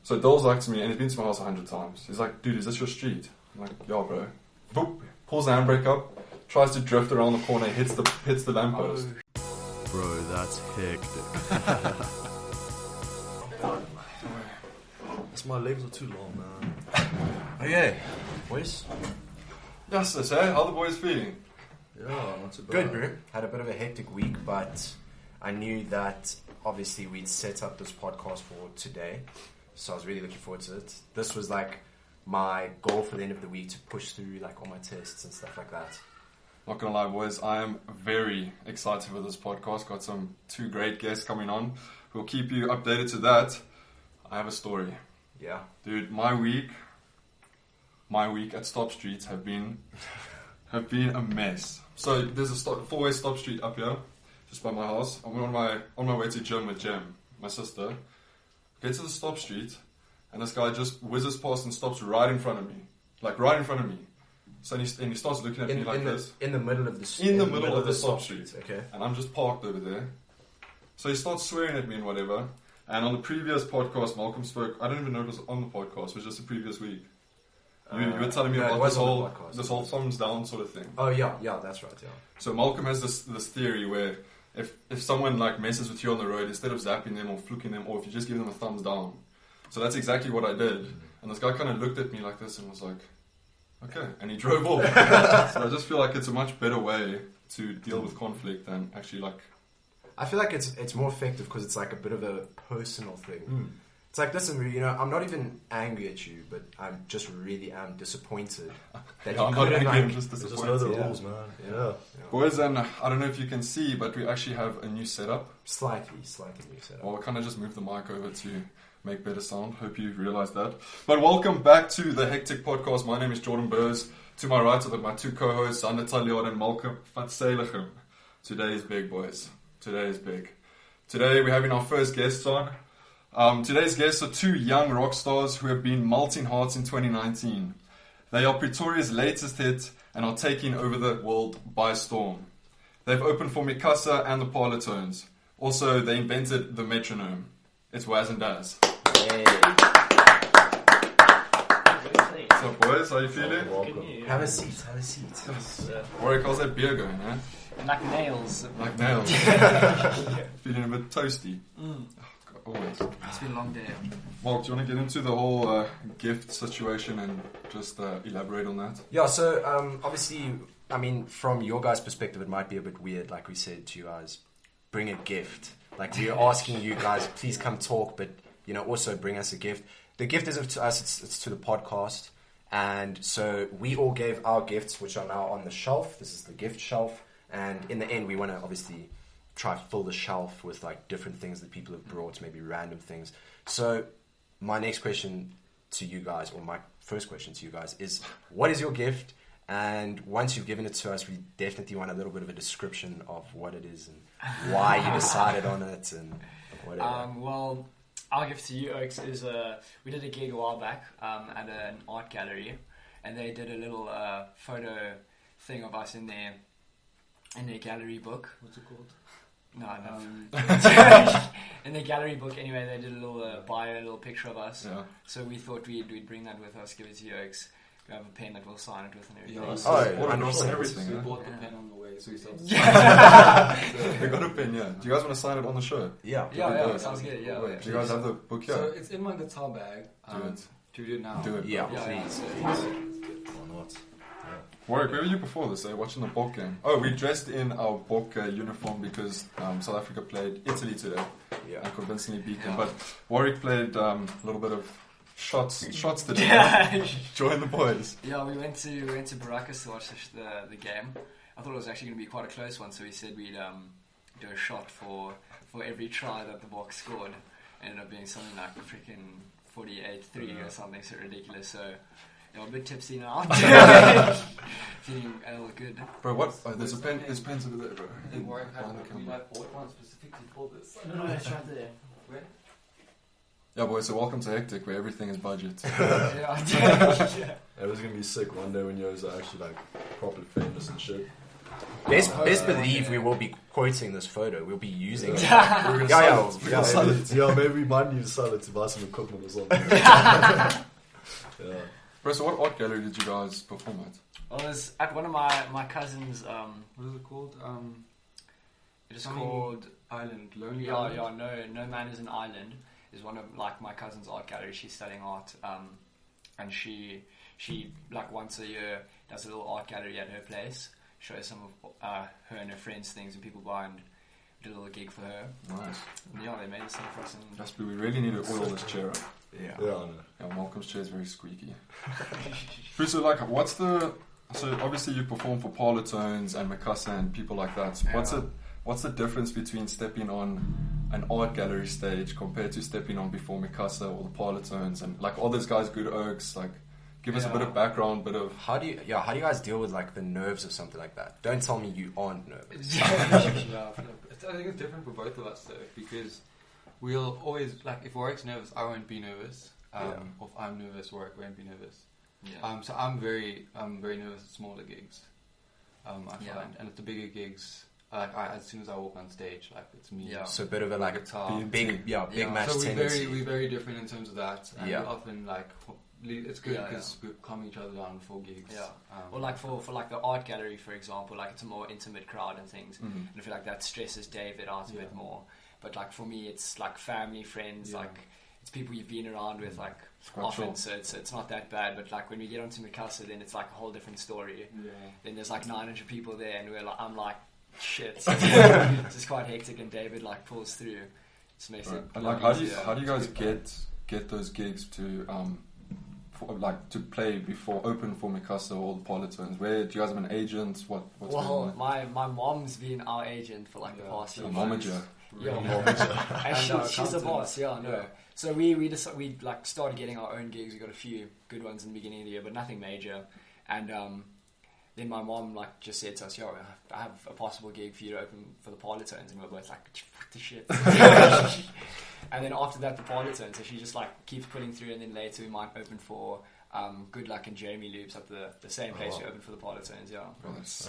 So Dole's like to me, and he's been to my house 100 times. He's like, dude, is this your street? I'm like, yeah, bro. Boop, pulls the handbrake up, tries to drift around the corner, hits the lamppost. Bro, that's hectic. My legs are too long, man. Okay, boys. Yes, sis, eh? How the boys feeling? Yeah, not too bad. Good, bro. Had a bit of a hectic week, but I knew that obviously we'd set up this podcast for today, so I was really looking forward to it. This was like my goal for the end of the week to push through like all my tests and stuff like that. Not gonna lie, boys, I am very excited for this podcast. Got two great guests coming on. We'll keep you updated to that. I have a story. Yeah. Dude, my week at Stop Streets have been a mess. So there's a four-way Stop Street up here, just by my house. I'm on my way to gym with Jem, my sister. Get to the Stop Street, and this guy just whizzes past and stops right in front of me. Like right in front of me. So he starts looking at me like this. In the middle of the In the middle of the Stop Street. Okay. And I'm just parked over there. So he starts swearing at me and whatever. And on the previous podcast, Malcolm spoke. I don't even know if it was on the podcast. It was just the previous week. You were telling me about this whole thumbs down sort of thing. Oh yeah, that's right. Yeah. So Malcolm has this theory where if someone like messes with you on the road, instead of zapping them or fluking them, or if you just give them a thumbs down. So that's exactly what I did. And this guy kind of looked at me like this and was like, okay, and he drove off. So I just feel like it's a much better way to deal with conflict than actually like. I feel like it's more effective because it's like a bit of a personal thing. It's like, listen, I'm not even angry at you, but I'm just really disappointed that I'm you not couldn't angry, I'm like. just Just disappointed. know the rules, man. Yeah. Boys, and I don't know if you can see, but we actually have a new setup. Slightly new setup. Well, we kind of just moved the mic over to make better sound. Hope you realised that. But welcome back to the Hectic Podcast. My name is Jordan Burrs. To my right are my two co-hosts, Sander Talliard and Malcolm Vatselichem. Today is big, boys. Today is big. Today we're having our first guests on. Today's guests are two young rock stars who have been melting hearts in 2019. They are Pretoria's latest hit and are taking over the world by storm. They've opened for Micasa and the Parlatones. Also, they invented the metronome. It's Waz and Daz. Hey. What's up, boys? How you feeling? Welcome. Have a seat. Warwick, how's that beer going, eh? Like nails. Like nails. Feeling a bit toasty. Mm. Oh, God, always. It's been a long day. Mark, do you want to get into the whole gift situation and just elaborate on that? Yeah, so obviously, I mean, from your guys' perspective, it might be a bit weird, like we said to you guys, bring a gift. Like, we're asking you guys, please come talk, but, also bring us a gift. The gift isn't to us, it's to the podcast. And so we all gave our gifts, which are now on the shelf. This is the gift shelf. And in the end, we want to obviously try to fill the shelf with like different things that people have brought, maybe random things. So my next question to you guys, or my first question to you guys is, what is your gift? And once you've given it to us, we definitely want a little bit of a description of what it is and why you decided on it and whatever. Well, our gift to you, Oaks, is we did a gig a while back at an art gallery, and they did a little photo thing of us in their gallery book. What's it called? No. In the gallery book, anyway, they did a little bio, a little picture of us. Yeah. So we thought we'd bring that with us, give it to you, Oaks. We have a pen that we'll sign it with and everything. Yeah, so autographs and 100%. everything. We eh? bought the pen on the way, so we started. They got a pen, yeah. Do you guys want to sign it on the show? Yeah. Yeah, sounds good. Yeah. Do you guys have the book here? So it's in my guitar bag. Do it. Do we do it now? Do it. Yeah, Yeah, please. Why not? Warwick, where were you before this, watching the Bok game? Oh, we dressed in our Bok uniform because South Africa played Italy today and convincingly beat them. But Warwick played a little bit of shots today. Join the boys. Yeah, we went to Baracus to watch the game. I thought it was actually going to be quite a close one, so we said we'd do a shot for every try that the Bok scored. Ended up being something like freaking 48-3 or something so ridiculous. So yeah, I'm a bit tipsy now. Feeling a little good. Bro, what? Oh, there's pens over there, bro. In Warwick, Behind the we camera. might bought one specifically for this. No, that's right there. Where? Yeah, boys, so welcome to Hectic, where everything is budget. Yeah. It was gonna be sick one day when you guys are actually like properly famous and shit. Best believe we will be quoting this photo. We'll be using it. Yeah. Maybe we might need to sell it to buy some equipment or something. Bro, so what art gallery did you guys perform at? I was at one of my cousins. What is it called? It is Something called Island. Lonely Island. No Man is an Island. Is one of like my cousin's art galleries. She's studying art, and she like once a year does a little art gallery at her place. Shows some of her and her friends things, and people buy, and did a little gig for her. Nice. And yeah, they made this thing for us. And Jasper, we really need to oil this chair up. Yeah. I know. Yeah, Malcolm's chair is very squeaky. So like, so obviously you perform for Parlatones and Micasa and people like that. So what's the difference between stepping on an art gallery stage compared to stepping on before Micasa or the Parlatones and like all those guys good ergs? Like, give us a bit of background, How do you guys deal with like the nerves of something like that? Don't tell me you aren't nervous. I think it's different for both of us though, because we'll always, like, if Warwick's nervous, I won't be nervous. Or if I'm nervous, Warwick won't be nervous. yeah. So I'm very nervous at smaller gigs. I find, and at the bigger gigs, as soon as I walk on stage, like it's me. Yeah. So a bit of a like guitar. big match So tendency. we're very different in terms of that. And Yeah. we often like it's good Yeah, because we calm each other down before gigs. Yeah. Or like for like the art gallery, for example, like it's a more intimate crowd and things. And I feel like that stresses David out a bit more. But like for me, it's like family, friends, like it's people you've been around with like often. So it's not that bad. But like when we get onto Micasa, then it's like a whole different story. Yeah. Then there's like 900 people there, and I'm like, shit. It's just quite hectic, and David like pulls through. Just makes it. and like, how do you guys get those gigs to to play before open for Micasa or the Parlatones? Where do you guys have an agent? What's Well, going on? my mom's been our agent for like the past few A months. momager. Yeah, and she's the accountant. boss. Yeah, no. So we like started getting our own gigs. We got a few good ones in the beginning of the year, but nothing major. And then my mom like just said to us, "Yo, I have a possible gig for you to open for the Parlatones," and we were both like, "What the shit?" And then after that, the Parlatones. So she just like keeps putting through, and then later we might open for Good Luck and Jeremy Loops at the same place we opened for the Parlatones. Yeah,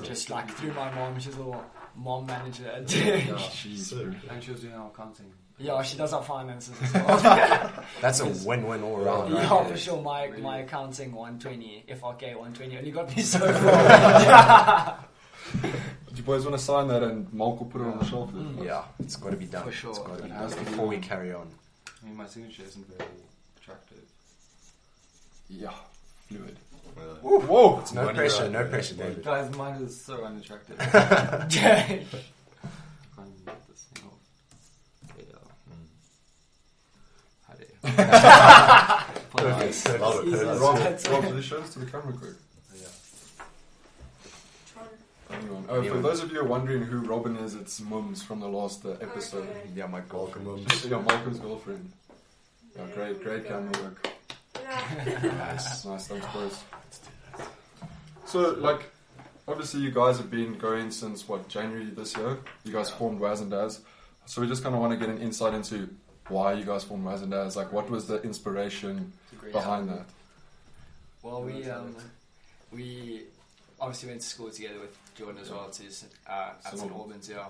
just like through my mom. She's a little mom manager. Jeez, bro. And she was doing our accounting. Yeah, she does our finances as well. That's a win-win all around. Right? Yeah, for sure. My accounting 120, FRK 120 only got me so far. Do you boys want to sign that and Malk will put it on the shelf? Then? Yeah, it's got to be done. For sure. It's got to be It done has to be before we done. carry on. I mean, my signature isn't very attractive. Yeah, fluid. Whoa! It's no pressure, David. Guys, mine is so unattractive. I Yeah. can't get this thing off. Perfect. Love it. Easy. Perfect. Rob, will you show this to the camera quick? For those of you who are wondering who Robin is, it's Mums from the last episode. Oh, Yeah, my girlfriend. Yeah, Malcolm's girlfriend. Yeah, great camera work. Nice. Nice, thanks, boys. So, like, obviously you guys have been going since, January this year? You guys formed Waz and Daz. So we just kind of want to get an insight into why you guys formed Waz and Daz. Like, what was the inspiration behind that? Well, we obviously went to school together with Jordan as well. At St Albans, yeah,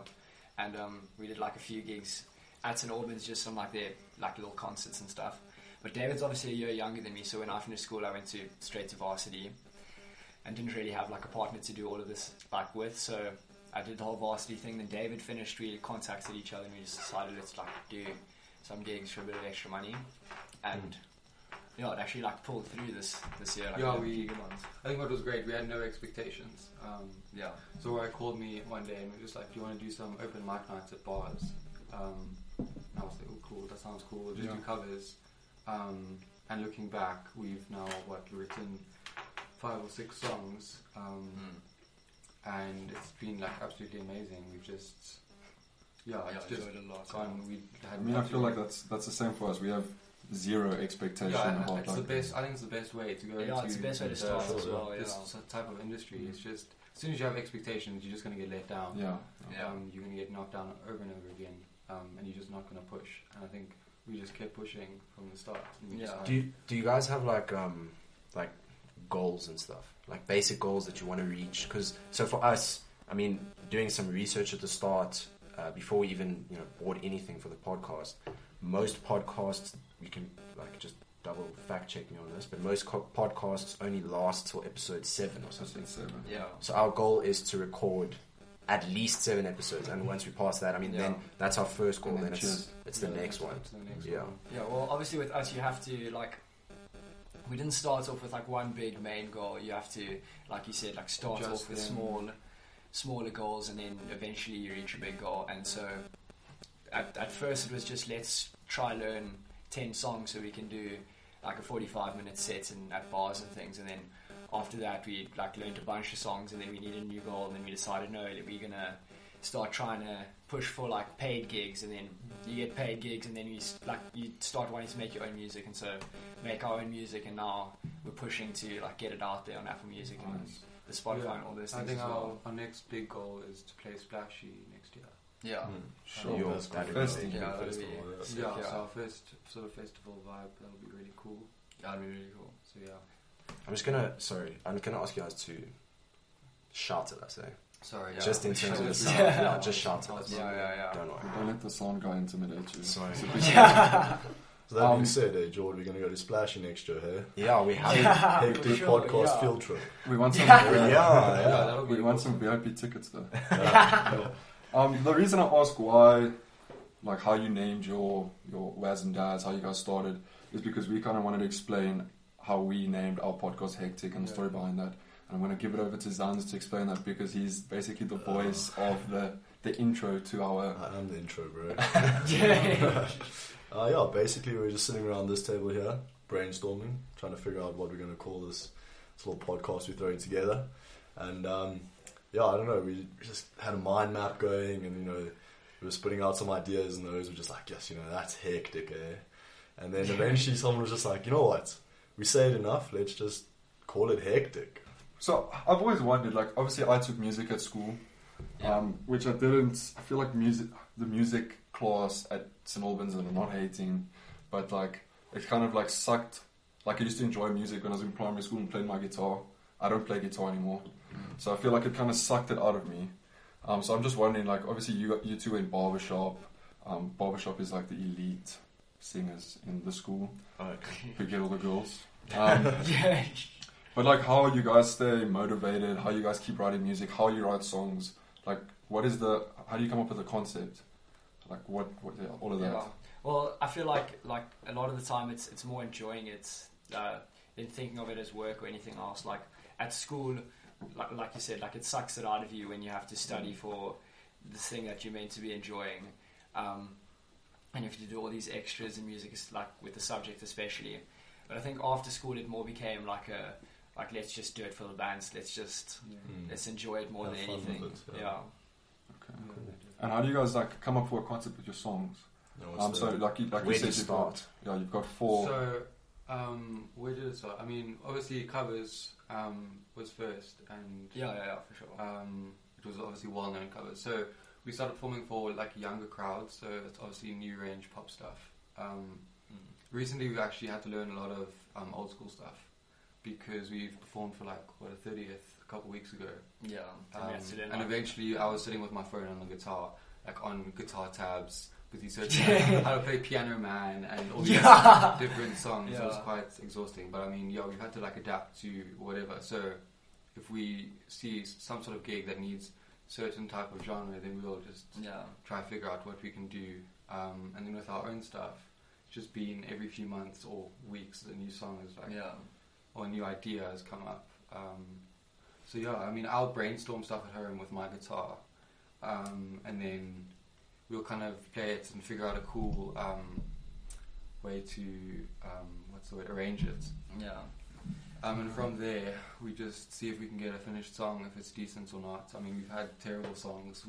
and we did like a few gigs at St Albans, just some like their like little concerts and stuff. But David's obviously a year younger than me, so when I finished school, I went straight to varsity, and didn't really have like a partner to do all of this like with. So I did the whole varsity thing. Then David finished. We contacted each other, and we just decided let's like do some gigs for a bit of extra money, and. Yeah, it actually like pulled through this year. Like, Yeah, good ones. I think what was great, we had no expectations. Yeah. So Warwick called me one day and we were just like, do you want to do some open mic nights at bars? And I was like, oh cool, that sounds cool, we'll just do covers. And looking back, we've now, written 5 or 6 songs. And it's been like absolutely amazing. We've just, it's just enjoyed it a lot. gone. We had I mean, I feel like that's the same for us. We have zero expectation about it's the best. I think it's the best way to go. Yeah, it's the best way to start as well. Yeah. This type of industry. It's just as soon as you have expectations, you're just going to get let down. Yeah. You're going to get knocked down over and over again, and you're just not going to push. And I think we just kept pushing from the start. And we just Do you guys have like goals and stuff, like basic goals that you want to reach? Because so for us, I mean, doing some research at the start, before we even bought anything for the podcast, most podcasts, you can like just double fact check me on this, but most podcasts only last till episode 7 or something. Yeah. So our goal is to record at least 7 episodes, and once we pass that, I mean, then that's our first goal. Then it's the next one. Yeah. Yeah. Well, obviously with us, you have to like. We didn't start off with like one big main goal. You have to, like you said, like start off with smaller goals, and then eventually you reach a big goal. And so, at first it was just let's try learn 10 songs so we can do like a 45-minute set and at bars and things. And then after that we like learned a bunch of songs, and then we needed a new goal. And then we decided no, that we're gonna start trying to push for like paid gigs, and then you get paid gigs, and then you start wanting to make your own music, and so make our own music. And now we're pushing to like get it out there on Apple Music and the Spotify and all those things. I think as well. our next big goal is to play Splashy next year. Yeah. Sure. That's That'd cool. be Festival, yeah, that'd festival, be- yeah. So our first sort of festival vibe, that'll be really cool. That'd be really cool. So yeah. I'm gonna ask you guys to shout at us, eh? Sorry. Yeah. Just in terms of the sound. Yeah. Yeah, just shout at us. Yeah. Don't worry. Don't let the sound guy intimidate you. Sorry. So that being said, George, we're going to go to Splashy next year, hey? Yeah, we have. Hectic sure, podcast yeah. field trip. We want some. that'll be We want some VIP tickets though. Yeah. The reason I ask why, like how you named your Waz and Daz, how you guys started, is because we kind of wanted to explain how we named our podcast Hectic and the story behind that. And I'm going to give it over to Zanz to explain that, because he's basically the voice of the intro to our. I'm the intro, bro. Yeah. Basically we're just sitting around this table here, brainstorming, trying to figure out what we're going to call this little podcast we're throwing together. And I don't know, we just had a mind map going, and we were spitting out some ideas, and those were just like, yes, that's hectic, eh? And then eventually someone was just like, you know what, we say it enough, let's just call it Hectic. So I've always wondered, like, obviously I took music at school, which I didn't. I feel like the music class at St Albans, and I'm not hating, but like it kind of like sucked. Like I used to enjoy music when I was in primary school and played my guitar. I don't play guitar anymore, so I feel like it kind of sucked it out of me. So I'm just wondering, like, obviously you two were in barbershop. Barbershop is like the elite singers in the school who get all the girls. Yeah. But like, how you guys stay motivated? How you guys keep writing music? How you write songs? Like, how do you come up with a concept? Like, what all of that. Yeah. Well, I feel like a lot of the time it's more enjoying it than thinking of it as work or anything else. Like at school, like you said, like it sucks it out of you when you have to study for the thing that you're meant to be enjoying, and you have to do all these extras in music, like with the subject especially. But I think after school it more became like let's just do it for the bands. Let's enjoy it more Have than fun with anything. it, Yeah. Okay. And how do you guys like come up with a concept with your songs? So like you Where said, do you you've start? you've got 4. So, where did it start? I mean, obviously covers was first, and Yeah, for sure. it was obviously well-known covers. So we started performing for like younger crowds. So it's obviously new range pop stuff. Recently, we've actually had to learn a lot of old school stuff, because we've performed for like a 30th a couple of weeks ago. Yeah. And eventually, I was sitting with my phone on the guitar, like on guitar tabs, because he said how to play Piano Man and all these different songs. Yeah. It was quite exhausting. But I mean, we've had to like adapt to whatever. So if we see some sort of gig that needs certain type of genre, then we'll just try to figure out what we can do. And then with our own stuff, just being every few months or weeks, a new song is like, or a new idea has come up. So I mean, I'll brainstorm stuff at home with my guitar, and then we'll kind of play it and figure out a cool way to arrange it. Yeah. And from there, we just see if we can get a finished song, if it's decent or not. I mean, we've had terrible songs.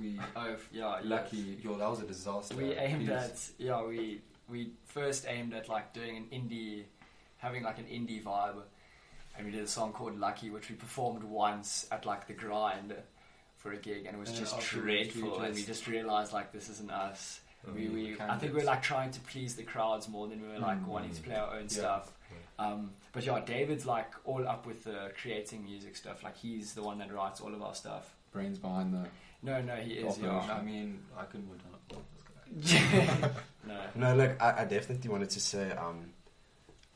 Lucky, that was a disaster. We aimed we first aimed at like doing having like an indie vibe, and we did a song called Lucky, which we performed once at like the Grind for a gig, and it was just dreadful. And we just realized like this isn't us. I think we're like trying to please the crowds more than we were like wanting to play our own stuff. But David's like all up with the creating music stuff. Like he's the one that writes all of our stuff. brains behind the. No, he is. Operation. Yeah. I mean, I couldn't have done it without this guy. No. No, look, I definitely wanted to say,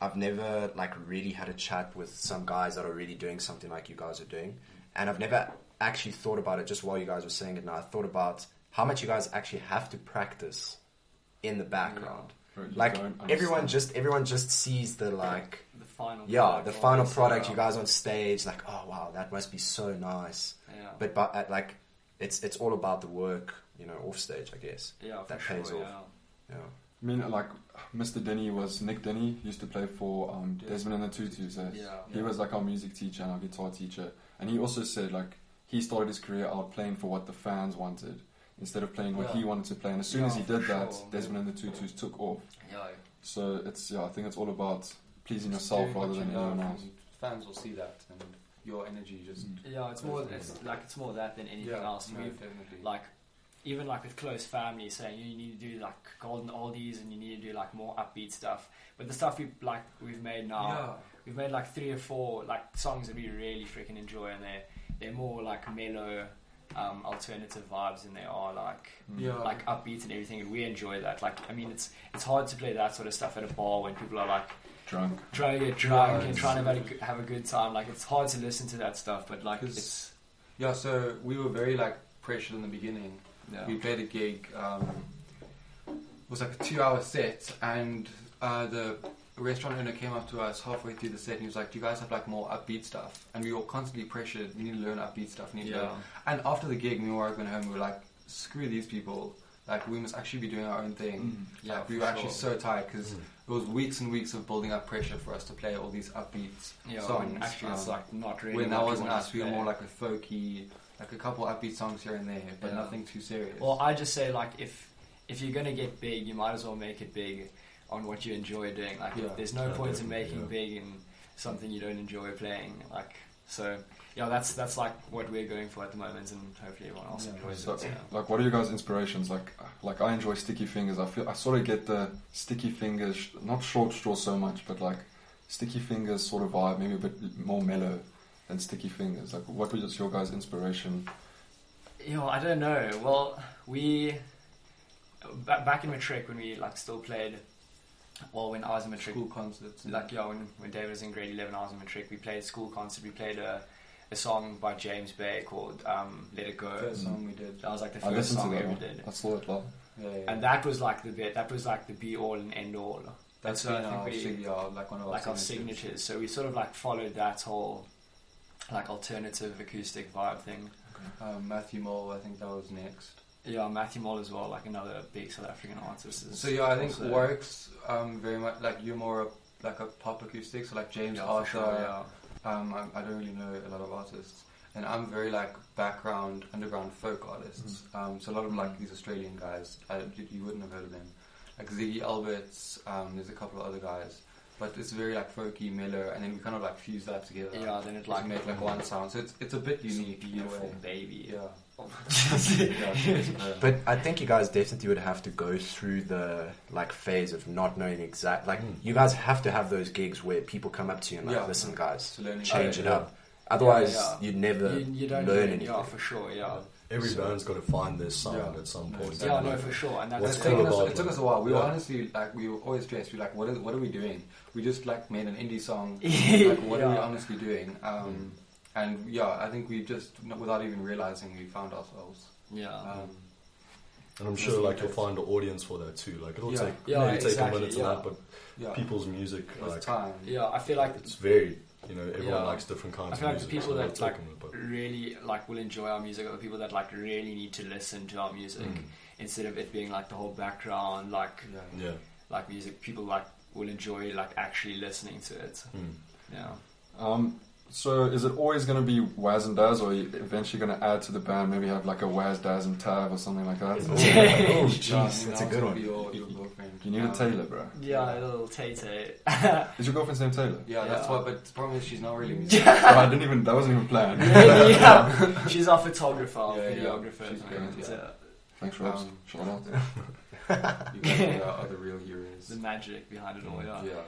I've never like really had a chat with some guys that are really doing something like you guys are doing, and I've never actually thought about it. Just while you guys were saying it, now I thought about how much you guys actually have to practice in the background. Bro, you Like don't everyone understand. just sees the like. The final. Yeah, the final always, product. You guys on stage, like, oh wow, that must be so nice. Yeah. But like, it's all about the work, you know, off stage, I guess. Yeah, for that sure. pays off. Yeah. Yeah. I mean, like, Mr. Denny was Nick Denny, used to play for Desmond and the Tutus. He was like our music teacher and our guitar teacher. And he also said, like, he started his career out playing for what the fans wanted instead of playing what he wanted to play. And as soon as he did that, Desmond and the Tutus took off. Yeah. So I think it's all about pleasing yourself rather than anyone else. Fans will see that, and your energy just. Yeah, it's more that than anything else. No, We've definitely. like even like with close family saying you need to do like golden oldies and you need to do like more upbeat stuff. But the stuff we've made now, we've made like 3 or 4 like songs that we really freaking enjoy, and they're more like mellow, alternative vibes than they are like upbeat and everything, and we enjoy that. Like, I mean, it's hard to play that sort of stuff at a bar when people are like trying to get drunk and trying to have a good time. Like, it's hard to listen to that stuff, but like it's so we were very like pressured in the beginning. We played a gig. It was like a 2-hour set, and the restaurant owner came up to us halfway through the set and he was like, do you guys have like more upbeat stuff? And we were constantly pressured, we need to learn upbeat stuff, and after the gig, me and Warwick went home, we were like, screw these people, like we must actually be doing our own thing. We were actually so tired because it was weeks and weeks of building up pressure for us to play all these upbeat songs. Actually, it's like not really when that wasn't us. us, we were more like a folky, like a couple upbeat songs here and there, but nothing too serious. Well, I just say like if you're gonna get big, you might as well make it big on what you enjoy doing. Like, there's no point in making big in something you don't enjoy playing. Like, so that's like what we're going for at the moment, and hopefully everyone else enjoys So, it. like, what are you guys' inspirations? Like I enjoy Sticky Fingers. I sort of get the Sticky Fingers, not Short Straw so much, but like Sticky Fingers sort of vibe, maybe a bit more mellow than Sticky Fingers. Like, what was your guys' inspiration? I don't know. Well, we back in Matric when we like still played. Well, when I was in Matric, school concerts, like when David was in grade 11, I was in Matric. We played school concert. We played a song by James Bay called "Let It Go." First song we did. That was like the I first listened song to we that ever one. did. I saw it live. And that was like the be all and end all. That's been like one of our signatures. So we sort of like followed that whole like alternative acoustic vibe thing. Matthew Mole, I think that was next. Yeah, Matthew Moll as well, like another big South African artist. So I think Warwick's very much like you're more like a pop acoustic, so like James Arthur. Sure, I don't really know a lot of artists, and I'm very like background underground folk artists. So a lot of like these Australian guys, you wouldn't have heard of them, like Ziggy Alberts. There's a couple of other guys. But it's very like folky, mellow, and then we kind of like fuse that together. Yeah, then it like make like one sound. So it's a bit unique. Beautiful baby. Yeah. But I think you guys definitely would have to go through the like phase of not knowing exact. Like you guys have to have those gigs where people come up to you and like, listen, guys, change it up. Otherwise, you'd never you don't learn anything. Yeah, for sure. Yeah. Every band's got to find their sound at some point. Yeah, no, for sure. And that's it took us a while. We were honestly like we were always stressed. We were like, what are we doing? We just like made an indie song. Like, what are we honestly doing? And I think we just without even realizing we found ourselves. And I'm sure like you'll find an audience for that too. Like it'll take take a minute to that, but people's music like time. I feel like it's very everyone likes different kinds of music. I feel like the people so that like really like will enjoy our music are the people that like really need to listen to our music instead of it being like the whole background like music. People like will enjoy like actually listening to it. So is it always going to be Waz and Daz, or are you eventually going to add to the band, maybe have like a Waz, Daz and Tav or something like that? Oh jeez, that's a good one. Your girlfriend. You need a Taylor, bro. Yeah, a little Tay-Tay. Is your girlfriend's name Taylor? Yeah, that's what, but the problem is she's not really that wasn't even planned. Yeah. She's our photographer, videographer. She's great, Thanks, Robs. Shout out. You guys are the real heroes. The magic behind it all, Yeah.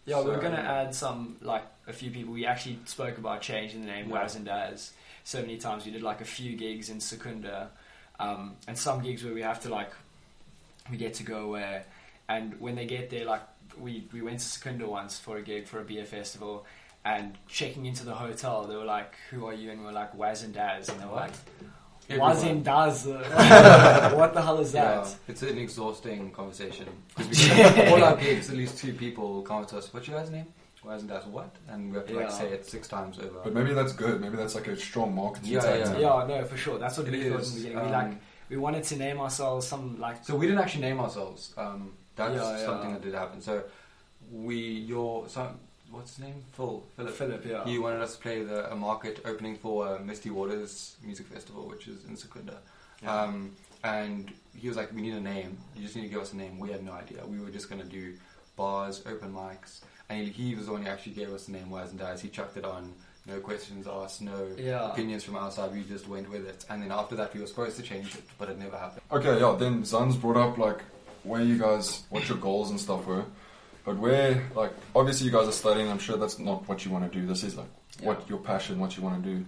We Yeah, we were So- going to add a few people. We actually spoke about changing the name Waz and Daz so many times. We did a few gigs in Secunda, and some gigs where we have to we get to go away, and when they get there, we went to Secunda once for a gig for a beer festival, and checking into the hotel, they were like, "Who are you?" And we're like, "Waz and Daz," and they were like, "Waz and Daz? What the hell is that?" Yeah, it's an exhausting conversation. Because all our gigs, at least 2 people will come to us, "What's your guys' name?" Why isn't that what? And we have to say it 6 times over. But maybe that's good. Maybe that's a strong marketing Yeah, tactic. yeah. Yeah, no, for sure. That's what It we thought in is, the beginning. We wanted to name ourselves some So we didn't actually name ourselves. That's Yeah, something that did happen. So what's his name? Philip. Yeah. He wanted us to play a market opening for Misty Waters Music Festival, which is in Secunda. Yeah. And he was like, "We need a name. You just need to give us a name." We had no idea. We were just going to do bars, open mics. And he was the one who actually gave us the name Waz and Daz. He chucked it on. No questions asked, no opinions from outside. We just went with it. And then after that, we were supposed to change it, but it never happened. Okay, yeah, then Zan's brought up where you guys, what your goals and stuff were. But where, obviously you guys are studying, I'm sure that's not what you want to do. This is what your passion, what you want to do.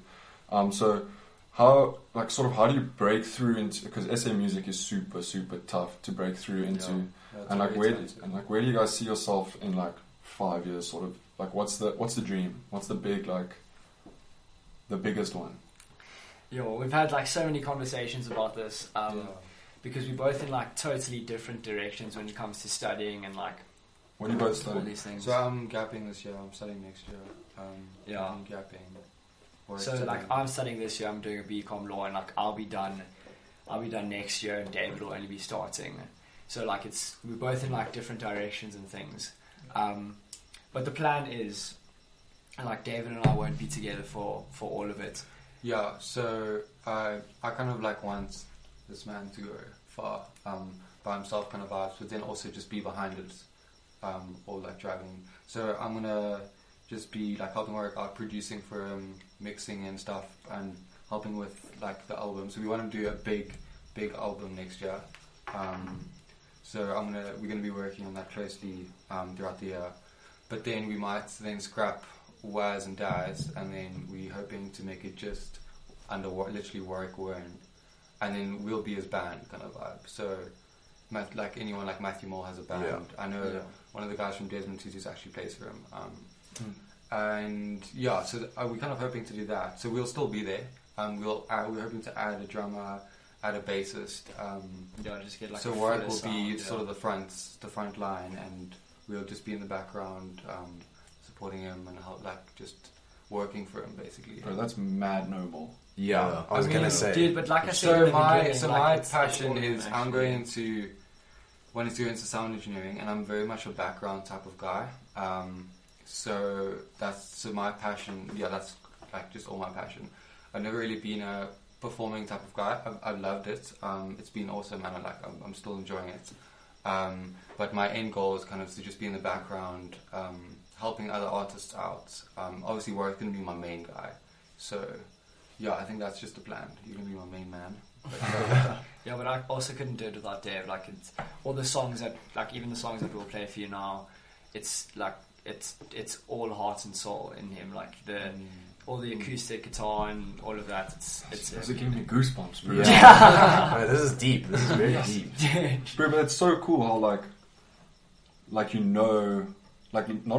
So how, how do you break through into, because SA music is super, super tough to break through into. Yeah, And where do you guys see yourself in 5 years, sort of? What's the dream? What's the big, the biggest one? Yeah, well, we've had so many conversations about this because we're both in totally different directions when it comes to studying and What are you both all studying? these things. So I'm gapping this year. I'm studying next year. I'm gapping. So I'm studying this year. I'm doing a BCom law, and I'll be done next year, and David will only be starting. So we're both in different directions and things. But the plan is, David and I won't be together for all of it. Yeah, so I kind of want this man to go far by himself, kind of vibes, but then also just be behind it, or driving. So I'm gonna just be helping work out, producing for him, mixing and stuff, and helping with the album. So we want to do a big album next year. So we're gonna be working on that closely throughout the year. But then we might then scrap Waz and Daz, and then we're hoping to make it just under literally Warwick Warren, and then we'll be his band kind of vibe. So anyone Matthew Moore has a band. Yeah. I know one of the guys from Desmond Tutu's actually plays for him. And so we're kind of hoping to do that. So we'll still be there. We're hoping to add a drummer, add a bassist. Just get So Warwick will be sort of the front line, and we'll just be in the background, supporting him and help, just working for him basically. Bro, that's mad noble. Yeah, I was gonna say. Dude, but I said, So in the beginning, my it's passion all is him, I'm actually. going to wanting to go into sound engineering, and I'm very much a background type of guy. So my passion. Yeah, that's just all my passion. I've never really been a performing type of guy. I've loved it. It's been awesome, and I'm still enjoying it. But my end goal is kind of to just be in the background, helping other artists out. Obviously, Warwick's going to be my main guy. So, yeah, I think that's just the plan. You're going to be my main man. Yeah, but I also couldn't do it without Dave. All the songs that, even the songs that we'll play for you now, it's it's all heart and soul in him. All the acoustic guitar and all of that. It's giving me goosebumps, bro. Yeah. I mean, this is deep. This is very deep. Bro, but it's so cool how not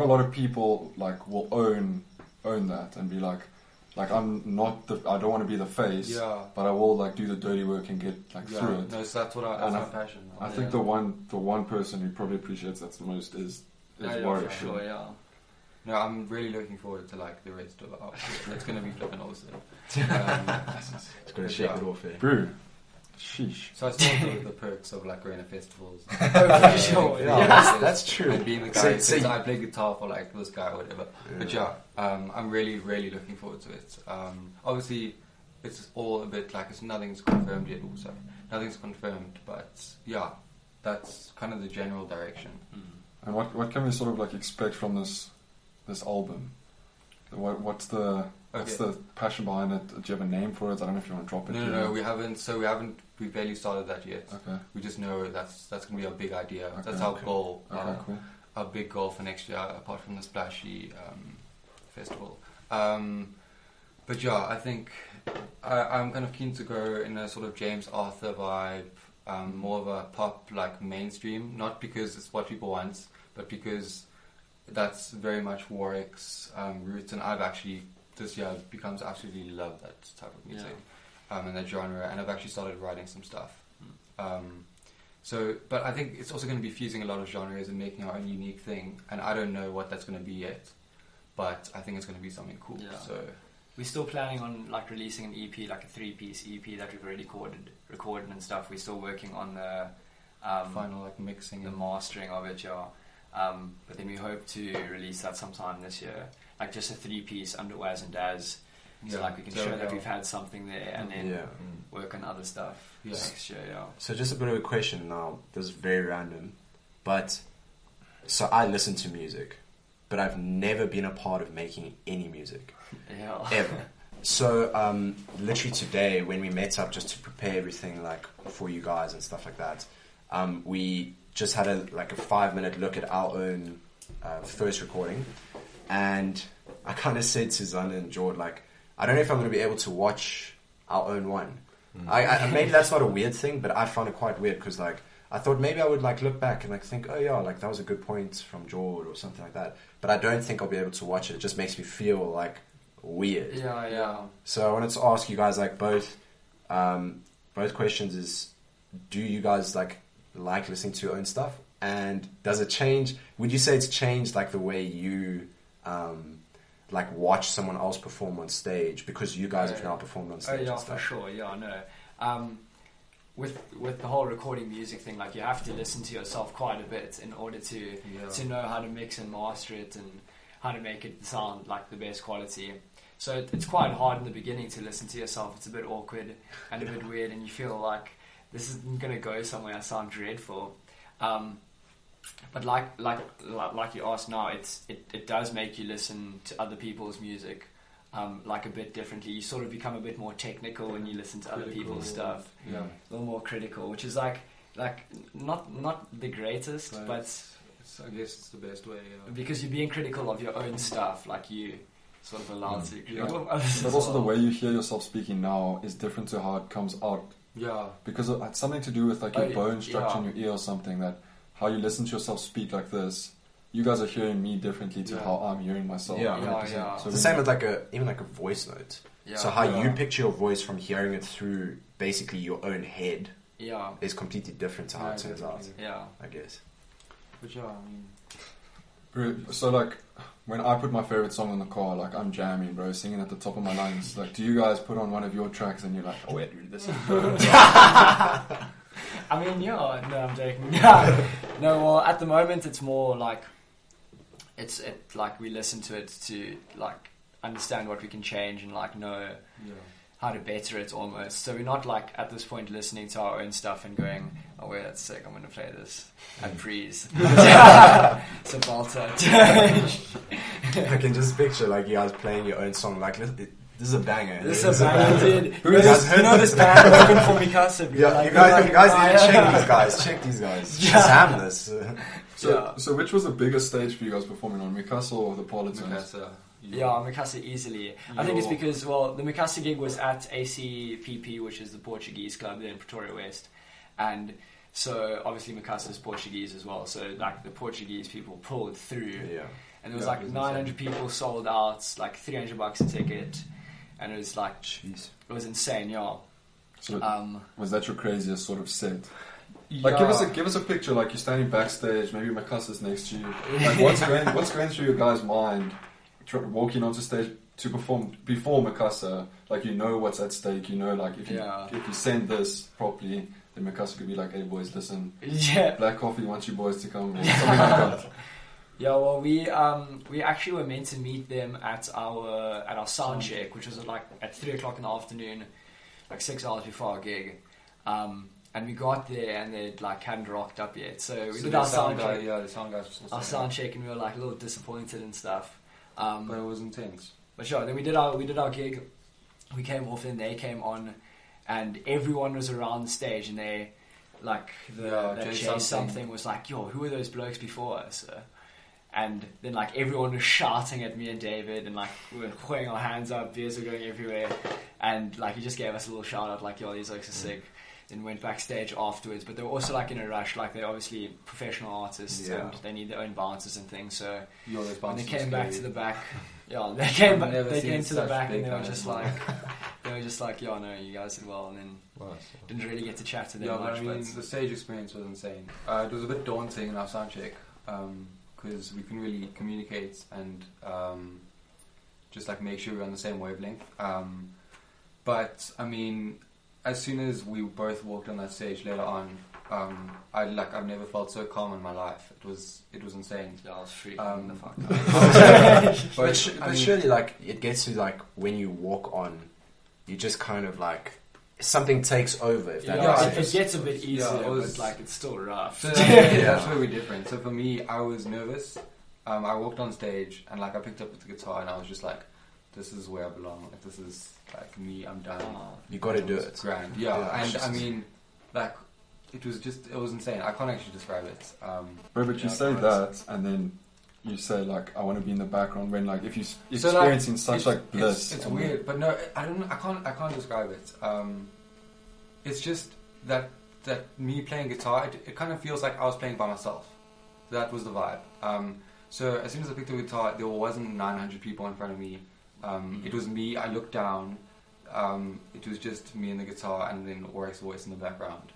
a lot of people will own that and be I'm not I don't want to be the face, but I will do the dirty work and get through it. No, so that's my passion. I think the one person who probably appreciates that the most is Warwick. for sure, yeah. No, I'm really looking forward to the rest of it. It's going to be flipping awesome. It's going to shake it off, eh? Bro, sheesh. So I still the perks of arena festivals. For sure, Yeah, that's true. And being the guy, So I play guitar for this guy or whatever. Yeah. But I'm really, really looking forward to it. Obviously, it's all a bit nothing's confirmed yet. Also, nothing's confirmed, but yeah, that's kind of the general direction. And what can we sort of expect from this album? What's the passion behind it? Do you have a name for it? I don't know if you want to drop it. No, we haven't. So we barely started that yet. Okay. We just know that's going to be a big idea. Okay, that's our goal. Okay, cool. our big goal for next year, apart from the splashy festival. But yeah, I think I'm kind of keen to go in a sort of James Arthur vibe, more of a pop, like mainstream, not because it's what people want, but because that's very much Warwick's roots, and I've actually this year become to absolutely love that type of music and that genre, and I've actually started writing some stuff. But I think it's also going to be fusing a lot of genres and making our own unique thing, and I don't know what that's going to be yet, but I think it's going to be something cool. Yeah. So we're still planning on like releasing an EP, like a 3-piece EP that we've already recorded and stuff. We're still working on the final like mixing the and mastering of it, but then we hope to release that sometime this year, like just a 3-piece under Waz and Daz. So like we can show that we've had something there, and then work on other stuff next year. Yeah. So just a bit of a question now. This is very random, but so I listen to music, but I've never been a part of making any music. Yeah. Ever. So literally today when we met up just to prepare everything like for you guys and stuff like that, we just had a 5-minute look at our own first recording, and I kind of said to Zanna and Jord, like, I don't know if I'm going to be able to watch our own one. I maybe that's not a weird thing, but I found it quite weird because like I thought maybe I would like look back and like think, oh yeah, like that was a good point from Jord or something like that. But I don't think I'll be able to watch it. It just makes me feel like weird. Yeah. So I wanted to ask you guys like both questions is, do you guys like listening to your own stuff, and does it change? Would you say it's changed like the way you like watch someone else perform on stage because you guys have now performed on stage? Oh yeah, and for stuff? sure. Yeah, no. With the whole recording music thing, like you have to listen to yourself quite a bit in order to know how to mix and master it and how to make it sound like the best quality. So it's quite hard in the beginning to listen to yourself. It's a bit awkward and a bit weird, and you feel like this isn't going to go somewhere. I sound dreadful. But like you asked now, it does make you listen to other people's music like a bit differently. You sort of become a bit more technical when you listen to other people's stuff. Yeah. A little more critical, which is like not the greatest, but I guess it's the best way. because you're being critical of your own stuff, like you sort of allowed to be critical of others. But also the way you hear yourself speaking now is different to how it comes out. Yeah. Because it's something to do with like your bone structure in your ear or something, that how you listen to yourself speak like this, you guys are hearing me differently to how I'm hearing myself. Yeah. 100%. Yeah. So it's the same with even a voice note. Yeah. So how you picture your voice from hearing it through basically your own head Yeah. is completely different to how it turns out, Yeah. I guess. But yeah, I mean, So like when I put my favorite song in the car, like I'm jamming, bro, singing at the top of my lungs. Like, do you guys put on one of your tracks and you're like, oh wait, dude, this is I mean, yeah, no, I'm joking. No, well, at the moment, it's more like it's like we listen to it to like understand what we can change and like know how to better it almost. So we're not like at this point listening to our own stuff and going, oh wait, that's sick, I'm going to play this at Breeze. So Balta. I can just picture like you guys playing your own song. Like this is a banger. This is a banger, dude. Who has You know this band working for Micasa? Yeah, like, you guys need to check these guys. Check these guys. Shazam this. So which was the biggest stage for you guys performing on, Micasa or the Parlatones? Micasa. Yeah, Micasa easily. I think it's because, well, the Micasa gig was at ACPP, which is the Portuguese club there in Pretoria West. And so, obviously, Micasa is Portuguese as well. So, like, the Portuguese people pulled through. Yeah. And there was, like, 900 people sold out, like, $300 a ticket. And it was, like, jeez, it was insane, yeah. So, was that your craziest sort of set? Like, give us a picture. Like, you're standing backstage, maybe Micasa's next to you. Like, what's going through your guy's mind? Walking onto stage to perform before Micasa, like you know what's at stake. You know, like if you send this properly, then Micasa could be like, "Hey boys, listen, Black Coffee wants you boys to come," or something like that. Yeah, well, we actually were meant to meet them at our sound check, which was at 3:00 in the afternoon, like 6 hours before our gig. And we got there and they hadn't rocked up yet. So we did our sound check. Yeah, the sound guys. Our sound check, and we were like a little disappointed and stuff. But it was intense. But sure, then we did our gig. We came off and they came on, and everyone was around the stage, and they Jay something was like, "Yo, who were those blokes before us?" And then like everyone was shouting at me and David, and like we were putting our hands up, beers were going everywhere, and like he just gave us a little shout out like, yo, these oaks are sick. Then went backstage afterwards, but they were also like in a rush, like they're obviously professional artists and they need their own bouncers and things. So when they came back to the back, they came to the back and they were just like, yo, no, you guys did well, and then didn't really get to chat to them much. But I mean, the stage experience was insane. It was a bit daunting in our sound check because we couldn't really communicate and just like make sure we're on the same wavelength. But I mean, as soon as we both walked on that stage later on, I've never felt so calm in my life. It was insane. Yeah, I was freaking the fuck out. But surely, like, it gets to like when you walk on, you just kind of like something takes over. If that makes sense. It gets a bit easier, but like it's still rough. So that's where we're different. So for me, I was nervous. I walked on stage and like I picked up the guitar and I was just like, this is where I belong. Like, this is like me. I'm done. You got to do it. Grand. Yeah. And I mean, like, it was insane. I can't actually describe it. But you say that, and then you say like, I want to be in the background when like if you're experiencing such like bliss. It's weird, but no, I can't describe it. It's just that me playing guitar, it kind of feels like I was playing by myself. That was the vibe. So as soon as I picked up the guitar, there wasn't 900 people in front of me. It was me. I looked down. It was just me and the guitar, and then Oryx's voice in the background.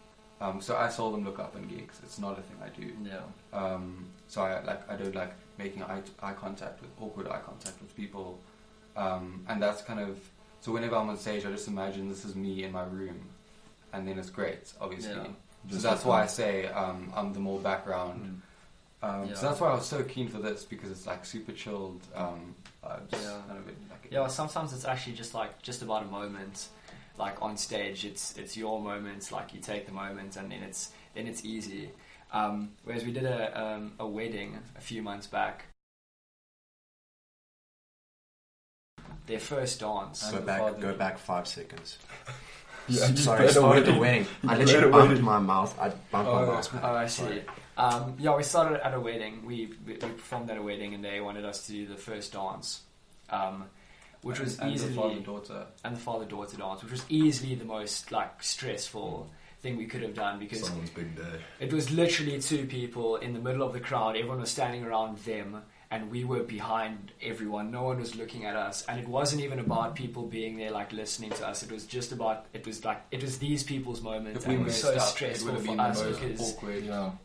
So I seldom look up in gigs. It's not a thing I do. Yeah. So I don't like making awkward eye contact with people, and that's kind of so. Whenever I'm on stage, I just imagine this is me in my room, and then it's great, obviously. Yeah. So that's why I say I'm the more background. So that's why I was so keen for this, because it's like super chilled. Sometimes it's actually just about a moment. Like on stage, it's your moment. Like you take the moment, and then it's easy. Whereas we did a wedding a few months back. Their first dance. Go back 5 seconds. Yeah, Sorry, I started the wedding. I literally bumped my mouth. I bumped my mouth. Oh, I see. We started at a wedding. We performed at a wedding, and they wanted us to do the first dance. Which was easily the father-daughter dance, which was easily the most like stressful thing we could have done, because someone's big day. It was literally two people in the middle of the crowd. Everyone was standing around them, and we were behind everyone. No one was looking at us, and it wasn't even about people being there like listening to us. It was just about it was these people's moment, and it was so stressful for us because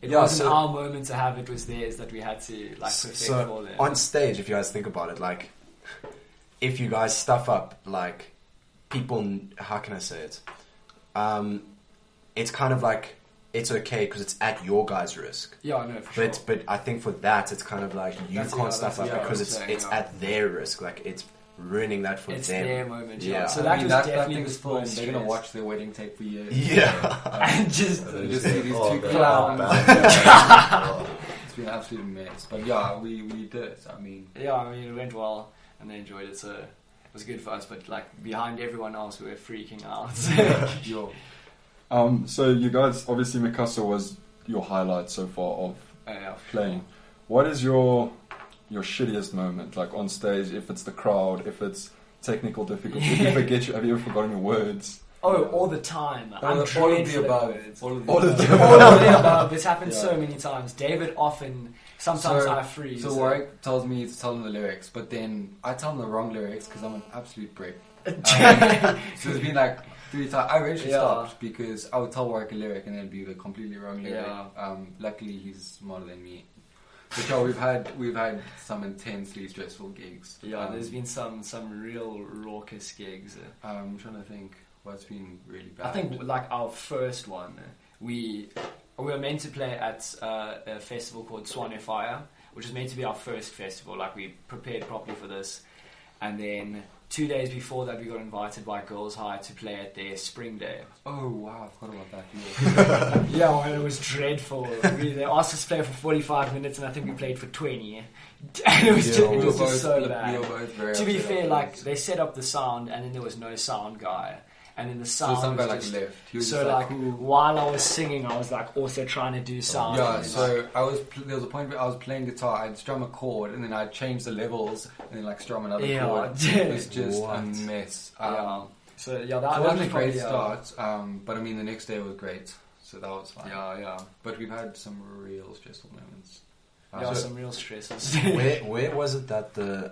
it wasn't our moment to have. It was theirs that we had to like perfect for them. On stage, if you guys think about it, like, if you guys stuff up, like, people, how can I say it? It's kind of like, it's okay because it's at your guys' risk. Yeah, no, for sure. But I think for that, it's kind of like, you can't stuff up because it's at their risk. Like, it's ruining that for them. It's their moment, yeah. So that was definitely thing is filmed. They're going to watch their wedding tape for years. Yeah. And just see these two clowns. It's been an absolute mess. But yeah, we did it. I mean, it went well. And they enjoyed it, so it was good for us. But like behind everyone else, we were freaking out. So you guys, obviously, Micasa was your highlight so far of playing. Sure. What is your shittiest moment, like on stage? If it's the crowd, if it's technical difficulty, have you ever forgotten your words? Oh, all the time. All of the above. All of the above. It's happened so many times. David often. Sometimes I freeze. So Warwick tells me to tell him the lyrics, but then I tell him the wrong lyrics because I'm an absolute brick. So it's been like 3 times. I eventually stopped because I would tell Warwick a lyric and it'd be the completely wrong lyric. Yeah. Luckily, he's smarter than me. But yeah, we've had some intensely stressful gigs. Yeah, there's been some real raucous gigs. I'm trying to think what's been really bad. I think like our first one, we were meant to play at a festival called Swan Fire, which was meant to be our first festival. Like, we prepared properly for this, and then 2 days before that, we got invited by Girls High to play at their Spring Day. Oh wow, I forgot about that. Yeah, well, it was dreadful. They asked us to play for 45 minutes, and I think we played for 20. And it was just so bad. We were both very to be upset fair, afterwards. like, they set up the sound, and then there was no sound guy. and then the So sound some guy was like just, left. He was so just like cool. while I was singing, I was like also trying to do sound. Yeah, and, so I was. There was a point where I was playing guitar. I'd strum a chord, and then I'd change the levels, and then like strum another Yeah, chord. dude. It was just What? a mess. yeah. So yeah, So that it was wasn't a great probably, start, but I mean the next day was great, so that was fine. Yeah. But we've had some real stressful moments. Yeah, So- some real stresses. Where was it that the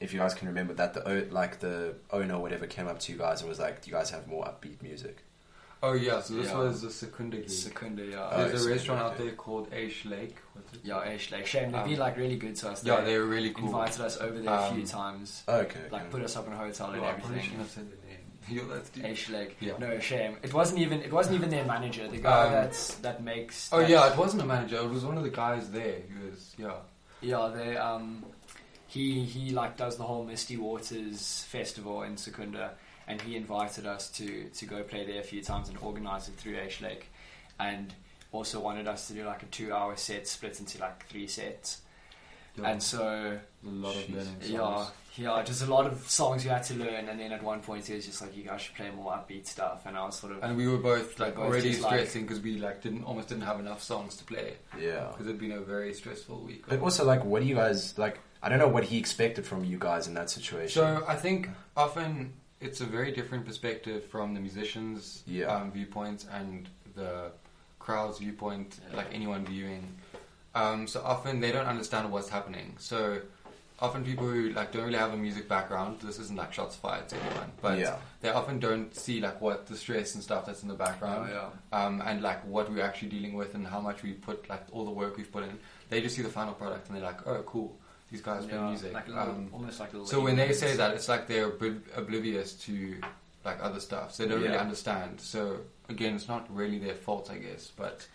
if you guys can remember that the owner or whatever came up to you guys and was like, "Do you guys have more upbeat music?" Oh yeah, so this Yeah. was the Secunda League. Secunda, yeah. Oh, There's a restaurant out okay. there called Ash Lake. What's it? Yeah, actually. Shame, they've been like really good to us. Yeah, they were really cool. invited us over there a few times. Okay. Like put us up in a hotel and Oh, I probably everything. shouldn't have said the name. You'll have to do- Ashleg. Yeah. No, shame. It wasn't even their manager, the guy that makes. Oh yeah, it wasn't a manager. It was one of the guys there who was Yeah, they he like does the whole Misty Waters festival in Secunda, and he invited us to go play there a few times and organise it through Ash Lake, and also wanted us to do like a 2-hour set split into like 3 sets, and so a lot of learning songs. yeah, just a lot of songs you had to learn, and then at one point he was just like, you guys should play more upbeat stuff, and I was sort of And we were both like both already just, like- stressing because we like almost didn't have enough songs to play Yeah. because it'd been a very stressful week. But also, like, what do you guys like? I don't know what he expected from you guys in that situation. So I think often it's a very different perspective from the musicians' viewpoint and the crowd's viewpoint, like anyone viewing. So often they don't understand what's happening. So often people who like don't really have a music background, this isn't like shots fired to anyone, but they often don't see like what the stress and stuff that's in the background, and like what we're actually dealing with and how much we put, like all the work we've put in. They just see the final product and they're like, oh cool, these guys play music. like almost like a So when they say that, it's like they're oblivious to like other stuff, so they don't really understand. So again, it's not really their fault, I guess, but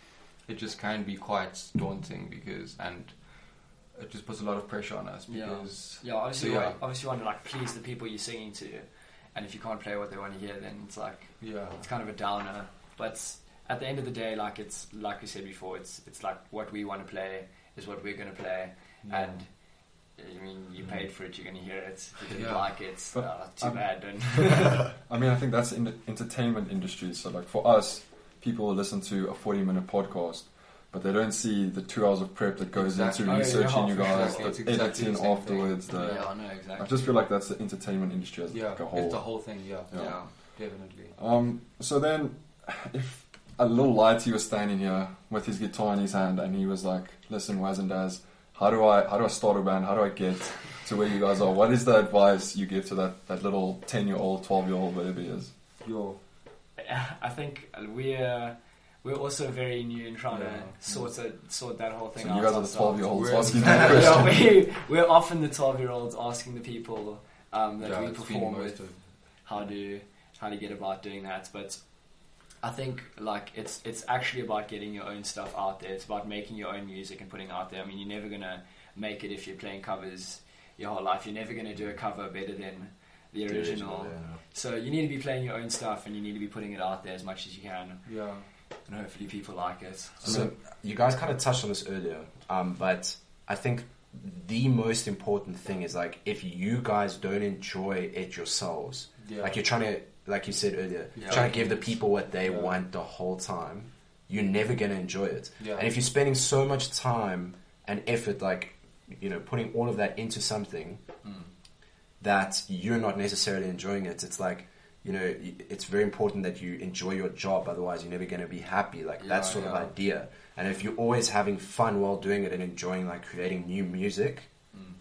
it just can be quite daunting and it just puts a lot of pressure on us because obviously you want to like please the people you're singing to, and if you can't play what they want to hear, then it's like it's kind of a downer. But at the end of the day, like it's like we said before, it's like what we want to play is what we're going to play, and I mean, you paid for it, you're going to hear it. If you didn't like it, too bad. Don't. I mean, I think that's in the entertainment industry. So, like for us, people will listen to a 40-minute podcast, but they don't see the 2 hours of prep that goes into researching you guys, the editing afterwards. exactly. I just feel like that's the entertainment industry as like a whole. It's the whole thing, definitely. So then, if a little lighty was standing here with his guitar in his hand, and he was like, "Listen, Waz and Daz, how do I start a band? How do I get to where you guys are? What is the advice you give to that little 10-year-old, 12-year-old, whatever he is?" I think we're also very new in trying to sort that whole thing out. So you guys are the 12-year-olds asking the that question. We're often the 12-year-olds asking the people that we it's been perform most with how to get about doing that. But I think like it's actually about getting your own stuff out there. It's about making your own music and putting it out there. I mean, you're never gonna make it if you're playing covers your whole life. You're never gonna do a cover better than the original. So you need to be playing your own stuff, and you need to be putting it out there as much as you can. Yeah. And hopefully people like it. So you guys kind of touched on this earlier, but I think the most important thing is like if you guys don't enjoy it yourselves, like you're trying to, like you said earlier, trying to give the people what they want the whole time, you're never going to enjoy it. And if you're spending so much time and effort, like, you know, putting all of that into something that you're not necessarily enjoying it, it's like, you know, it's very important that you enjoy your job, otherwise you're never going to be happy. Like that sort of idea. And if you're always having fun while doing it and enjoying like creating new music,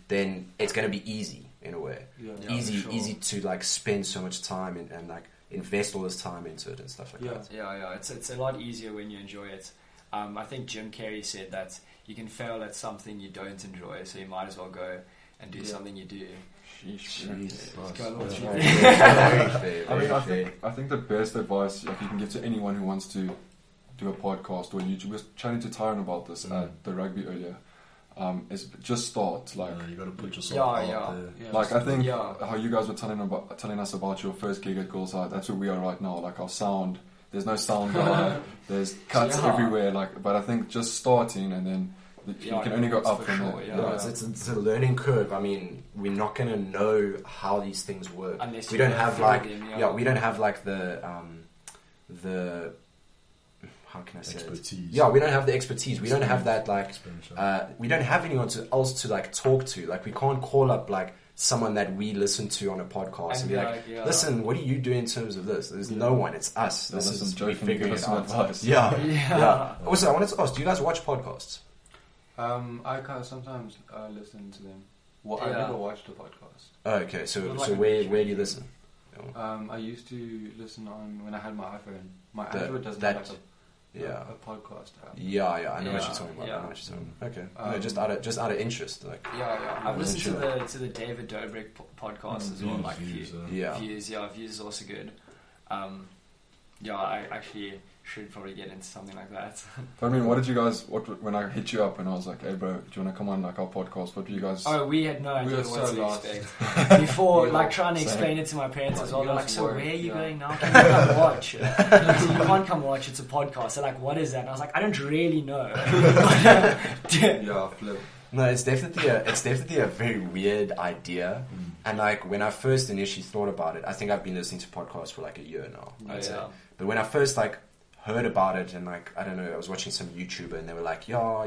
then it's going to be easy in a way. Easy to like spend so much time and like invest all this time into it and stuff like that. It's a lot easier when you enjoy it. I think Jim Carrey said that you can fail at something you don't enjoy, so you might as well go and do something you do. I think the best advice like you can give to anyone who wants to do a podcast or YouTube, we were chatting to Tyron about this at the rugby earlier, is just start. Like you got to put yourself out there. Like I think how you guys were telling us about your first gig at Girls High, that's where we are right now. Like our sound, there's no sound guy, there's cuts everywhere. Like, but I think just starting and then You can only go it's up for from sure, there. yeah. No, it's a learning curve. I mean, we're not gonna know how these things work. Unless We you don't go have through like them, we don't have like the how can I say it? Expertise. Yeah, we don't have the expertise. We don't have that like Experience. we don't have anyone else to like talk to. Like we can't call up like someone that we listen to on a podcast and be like, yeah. listen, what do you do in terms of this? There's no one. It's us. Yeah, This listen, is Joe we can figuring give it us some out. advice. Yeah. Yeah. yeah. Also, I wanted to ask, do you guys watch podcasts? I kind of sometimes listen to them. Well, I Yeah. never watched a podcast. Oh, okay, so Well, like so a where niche do you listen? I used to listen on when I had my iPhone. My The- Android doesn't that- have like Yeah. a podcast app. Yeah, I know what Yeah, you're talking about. yeah. I know what you're talking about. Okay. No, Um, just out of interest, like Yeah. I've listened Sure. to the David Dobrik podcast as well. Like Views, yeah. Views is also good. I actually should probably get into something like that. But I mean, what did you guys? When I hit you up and I was like, "Hey, bro, do you want to come on like our podcast?" What do you guys? Oh, we had no We idea were what so to lost. expect. Before, Yeah. like, trying to Same. explain it to my parents as well. You They're like, guys so were, where are you yeah. going now? Can you come watch? I said, you can't come watch, it's a podcast. They're like, what is that? And I was like, I don't really know. Yeah, flip. No, it's definitely a very weird idea. And like when I first initially thought about it, I think I've been listening to podcasts for like a year now. I'd say. Yeah. But when I first like heard about it and like I don't know, I was watching some YouTuber and they were like, "Yeah,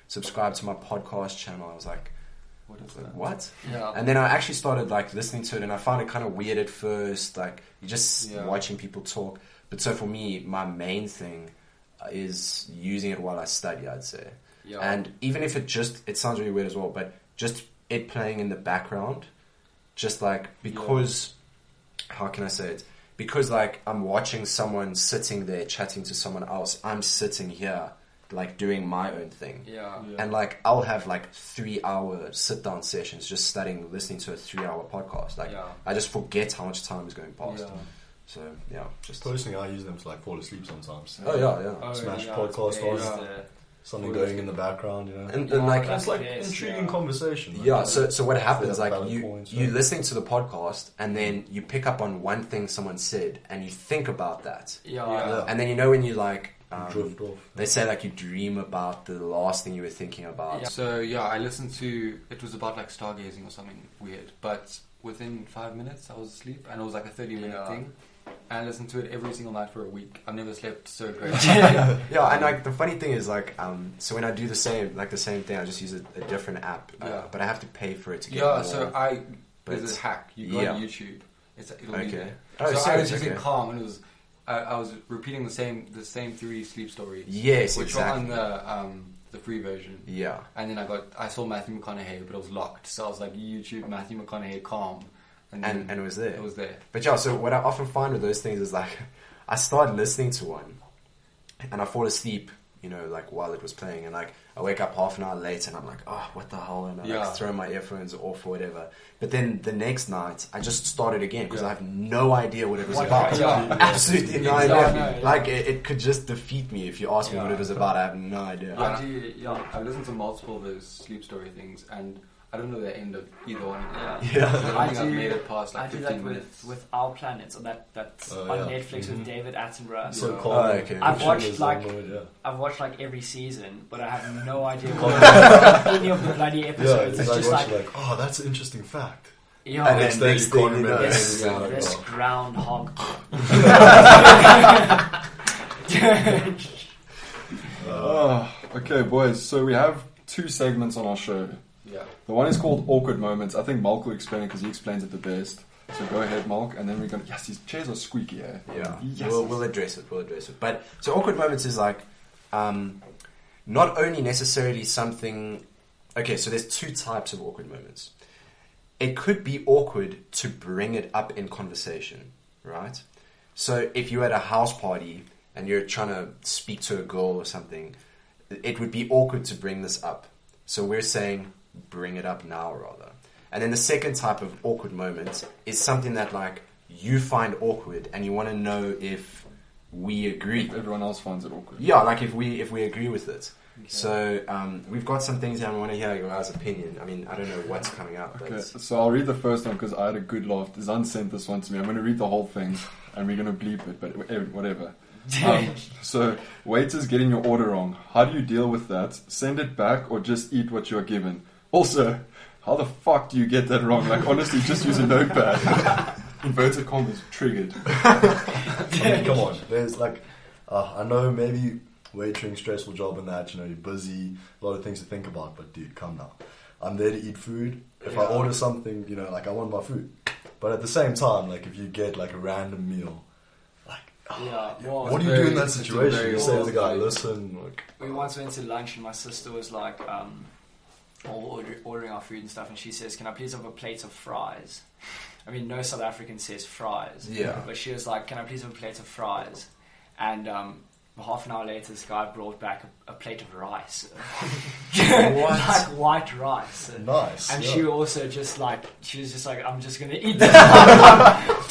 subscribe to my podcast channel." I was like, What is that? "What?" Yeah. And then I actually started like listening to it, and I found it kind of weird at first. Like you're just Yeah. watching people talk. But so for me, my main thing is using it while I study. I'd say, Yeah. and even if it sounds really weird as well, but just it playing in the background, just like because how can I say it? Because like I'm watching someone sitting there chatting to someone else, I'm sitting here like doing my own thing. Yeah. And like I'll have like 3-hour sit down sessions just studying, listening to a 3-hour podcast. Like Yeah. I just forget how much time is going past. Yeah. So yeah, just Personally, I use them to like fall asleep sometimes. oh yeah. Oh, Smash yeah, podcast it's on. based, Something going in the background, And Yeah, like It's like Yes, intriguing yeah. conversation. like, yeah, so what happens Yeah, like valid you points, you yeah. listening to the podcast and then you pick up on one thing someone said and you think about that. Yeah. And then when you like drift off. they say like you dream about the last thing you were thinking about. Yeah. So yeah, I listened to it was about like stargazing or something weird, but within 5 minutes I was asleep, and it was like a 30-minute Yeah. thing. And I listened to it every single night for a week. I've never slept so great. Yeah, and like the funny thing is like so when I do the same thing, I just use a different app, Yeah. but I have to pay for it to get Yeah, more. so but- there's a hack. You go Yeah. on YouTube. It'll be Okay. there. Oh, so I serious? was using Okay. Calm, and it was I was repeating the same 3 sleep stories. Yes, which exactly. were on the free version. Yeah. And then I saw Matthew McConaughey, but it was locked. So I was like, YouTube Matthew McConaughey Calm, then And it was there. it was there. But yeah, so what I often find with those things is like I start listening to one and I fall asleep, like while it was playing, and like I wake up half an hour late and I'm like, oh, what the hell, and I Yeah. like throw my earphones off or whatever. But then the next night I just started again because Yeah. I have no idea what it was What- about. yeah. Absolutely no Yeah, idea. I know, yeah. Like it could just defeat me if you ask me what Yeah. it was about. I have no idea. Yeah. I do, yeah. I've listened to multiple of those sleep story things, and I don't know the end of either one. Yeah. Yeah. I don't I think I've do- made it past I like do 15 that minutes. with Our Planet, so that's Oh, on yeah. Netflix with David Attenborough. So Yeah. calm. Oh, okay. I've Which watched, is like- one word, yeah. I've watched like every season, but I have no idea what any of the bloody Yeah, episodes. it's It's just like, like, oh, that's an interesting fact. yeah, And Next then day next you thing can't you remember know, this, anything. Like, this oh. groundhog. Oh, okay, boys. So we have 2 segments on our show. Yeah. The one is called Awkward Moments. I think Malk will explain it because he explains it the best. So go ahead, Malk, and then we're going to... Yes, these chairs are squeaky, eh? Yeah, Yes. we'll address it. But so awkward moments is like not only necessarily something. Okay, so there's 2 types of awkward moments. It could be awkward to bring it up in conversation, right? So if you're at a house party and you're trying to speak to a girl or something, it would be awkward to bring this up. So we're saying bring it up now, rather. And then the second type of awkward moment is something that like you find awkward and you want to know if we agree. If everyone else finds it awkward. Yeah, like if we agree with it. So we've got some things here and we want to hear your guys' opinion. I mean, I don't know what's coming up. But Okay, so I'll read the first one because I had a good laugh. Zan sent this one to me. I'm going to read the whole thing and we're going to bleep it, but whatever. So, waiters getting your order wrong. How do you deal with that? Send it back or just eat what you are given? Also, how the fuck do you get that wrong? Like, honestly, just use a notepad. Inverted commas, triggered. I mean, come on. There's like, I know maybe waitering, stressful job and that, you're busy, a lot of things to think about, but dude, come now. I'm there to eat food. If I order something, like, I want my food. But at the same time, like, if you get like a random meal, Well, what do you do in that situation? You say to the guy, listen, like, we once went to lunch and my sister was like, ordering our food and stuff, and she says, "Can I please have a plate of fries?" I mean, no South African says fries. Yeah. But she was like, "Can I please have a plate of fries?" And half an hour later, this guy brought back a plate of rice. Like white rice. nice. And yeah. she was just like, "I'm just gonna eat this."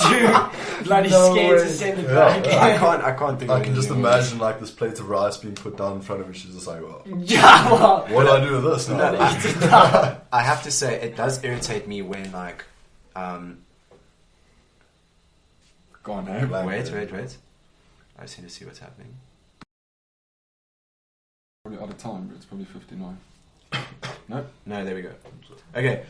Too bloody scared to send it back. I can't think. I can just imagine like this plate of rice being put down in front of her. She's just like, well, Yeah, well, what do I do with this now? I have to say, it does irritate me when like, Go on, hey. wait. I just need to see what's happening. Probably out of time, but it's probably 59. No, there we go. Okay.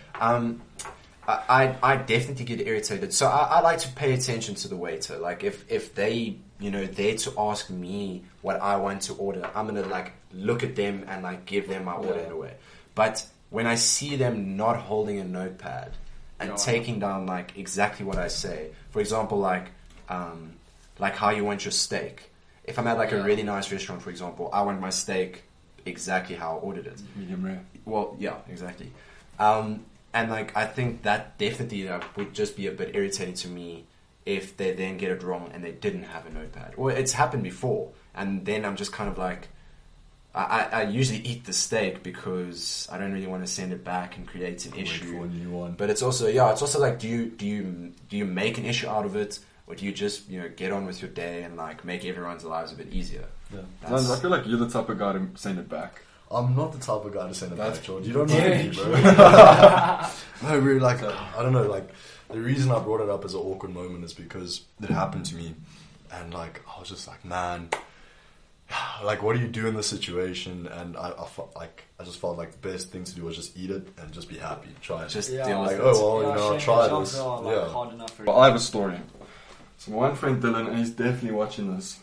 I definitely get irritated. So I like to pay attention to the waiter. Like if they, there to ask me what I want to order, I'm gonna like look at them and like give them my order in a way. But when I see them not holding a notepad and taking down like exactly what I say, for example, like how you want your steak. If I'm at like a really nice restaurant, for example, I want my steak exactly how I ordered it. Medium rare. Well, yeah, exactly. And like I think that definitely would just be a bit irritating to me if they then get it wrong and they didn't have a notepad. Or it's happened before, and then I'm just kind of like, I usually eat the steak because I don't really want to send it back and create an issue. For a new one. But it's also like, do you make an issue out of it, or do you just get on with your day and like make everyone's lives a bit easier? Yeah. Zans, I feel like you're the type of guy to send it back. I'm not the type of guy to send it That's- back, George. You don't know me, bro. No, really, like, I don't know, like, the reason I brought it up as an awkward moment is because it happened to me, and, like, I was just like, man, like, what do you do in this situation? And I just felt like the best thing to do was just eat it and just be happy, try it. Just Yeah. deal with like, it. oh, well, I'll try this. Like, Yeah. hard enough for But I have a story. So my one friend Dylan, and he's definitely watching this.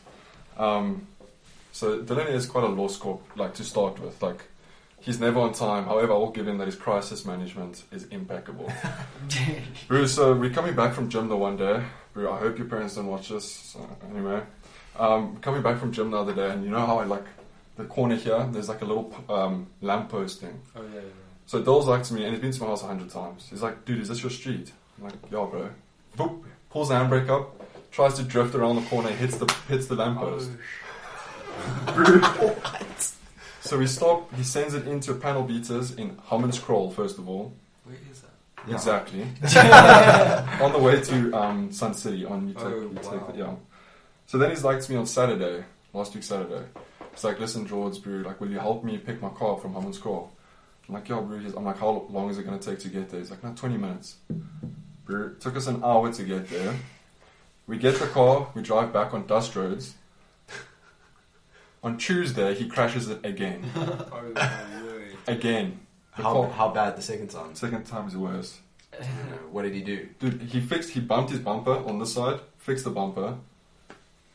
So Dylan is quite a law scorp, like to start with. Like he's never on time. However, I'll give him that his crisis management is impeccable. Bro, so we're coming back from gym the one day. Bro, I hope your parents don't watch this. So anyway, coming back from gym the other day, and you know how I like the corner here. There's like a little lamppost thing. Oh yeah. So Dill's like to me, and he's been to my house 100 times. He's like, dude, is this your street? I'm like, yeah, bro. Boop, pulls the handbrake up, tries to drift around the corner, hits the lamppost. What? So we stop, he sends it into panel beaters in hum and scroll, first of all. Where is that? Yeah. Exactly. On the way to Sun City. Yeah. So then he's like to me on Saturday, last week Saturday. He's like, listen, George, bro, like, will you help me pick my car up from hum and scroll? I'm like, yeah, bro. I'm like, how long is it going to take to get there? He's like, no, 20 minutes. Bro, it took us an hour to get there. We get the car, we drive back on dust roads. On Tuesday, he crashes it again. Oh my word. Again. The car- How bad the second time? Second time is worse. What did he do? Dude, he bumped his bumper on this side, fixed the bumper,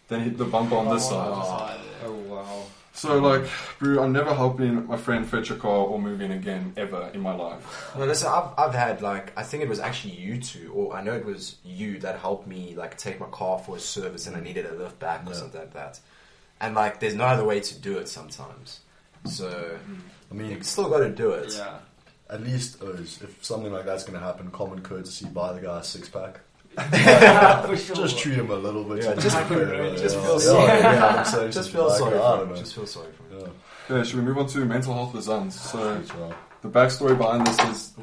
then hit the bumper on this side. Oh wow. So, like, bro, I'm never helping my friend fetch a car or move in again, ever, in my life. No, listen, I've had, like, I think it was actually you two, or I know it was you that helped me, like, take my car for a service and I needed a lift back or something like that. And, like, there's no other way to do it sometimes. So, I mean, you still got to do it. Yeah. at least if something like that's going to happen, common courtesy, buy the guy a six-pack. For sure. Just treat him a little bit. Yeah, just feel yeah, sorry. yeah, I'm saying Just something feel like, sorry I for don't him. know. Just feel sorry for him. Yeah. Okay, should we move on to mental health with Zans? So, That's right. the backstory behind this is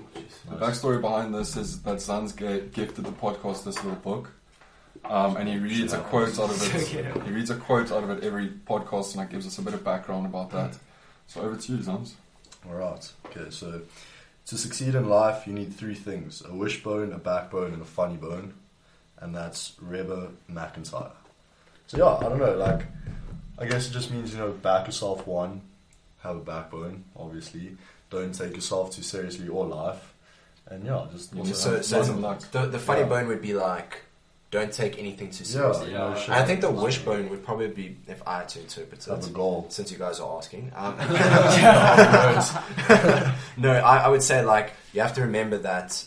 Nice. that Zans gifted the podcast this little book, and he reads a quote out of it. He reads a quote out of it every podcast, and that gives us a bit of background about that. So over to you, Zans. Alright, okay, so to succeed in life, you need three things: a wishbone, a backbone, and a funny bone. And that's Reba McEntire. So yeah, I don't know. Like, I guess it just means, you know, back yourself. One, have a backbone. Obviously, don't take yourself too seriously or life. And yeah, just The funny bone would be like, don't take anything too seriously. Yeah, And I think the wishbone would probably be, if I had to interpret have a it, goal. since you guys are asking. No, I would say like you have to remember that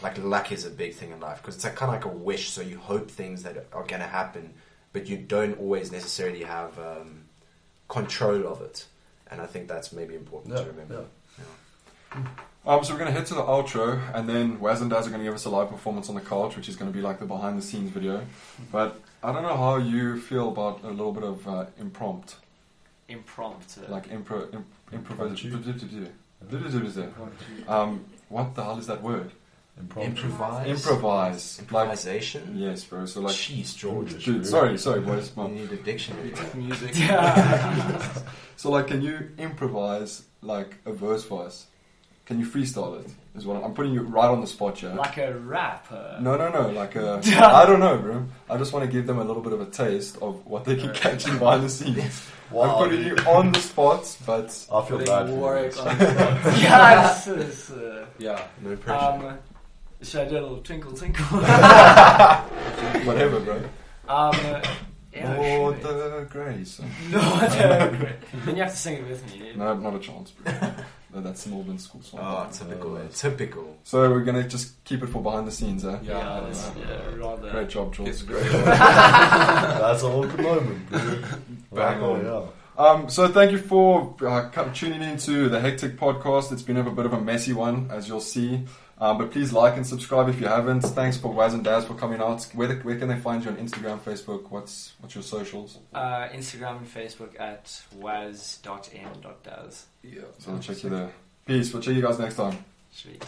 like luck is a big thing in life, because it's like, kind of like a wish. So you hope things that are going to happen, but you don't always necessarily have control of it. And I think that's maybe important to remember. So we're going to head to the outro, and then Waz and Daz are going to give us a live performance on the couch, which is going to be like the behind-the-scenes video. But I don't know how you feel about a little bit of impromptu. Like improvisation. What the hell is that word? Improvise. Improvisation? Like, yes, bro. So like, jeez, George. Dude, sorry, boys. You need a dictionary. Music. So like, can you improvise like a verse for us? Can you freestyle it? Is what I'm putting you right on the spot, yeah. Like a rapper. No. Like a. I don't know, bro. I just want to give them a little bit of a taste of what they can catch in behind the scenes. Wow. I'm putting you on the spot, but I feel bad for Warwick you. on the spot. Yeah, this is, Yeah. No pressure. should I do a little twinkle twinkle? whatever, bro. Yeah, More should the grace. No, then you have to sing it with me, dude. No, not a chance, bro. No, that's an Auburn school song. Oh, typical. So we're gonna just keep it for behind the scenes, eh? Yeah, rather. Great job, George. It's great. That's a awkward moment, bro. Bang on. Yeah. So thank you for tuning into the Hectic Podcast. It's been a bit of a messy one, as you'll see. But please like and subscribe if you haven't. Thanks for Waz and Daz for coming out. Where can they find you on Instagram, Facebook? What's your socials? Instagram and Facebook at waz.m.daz. Yeah. So we'll check you there. Peace. We'll check you guys next time. Sweet.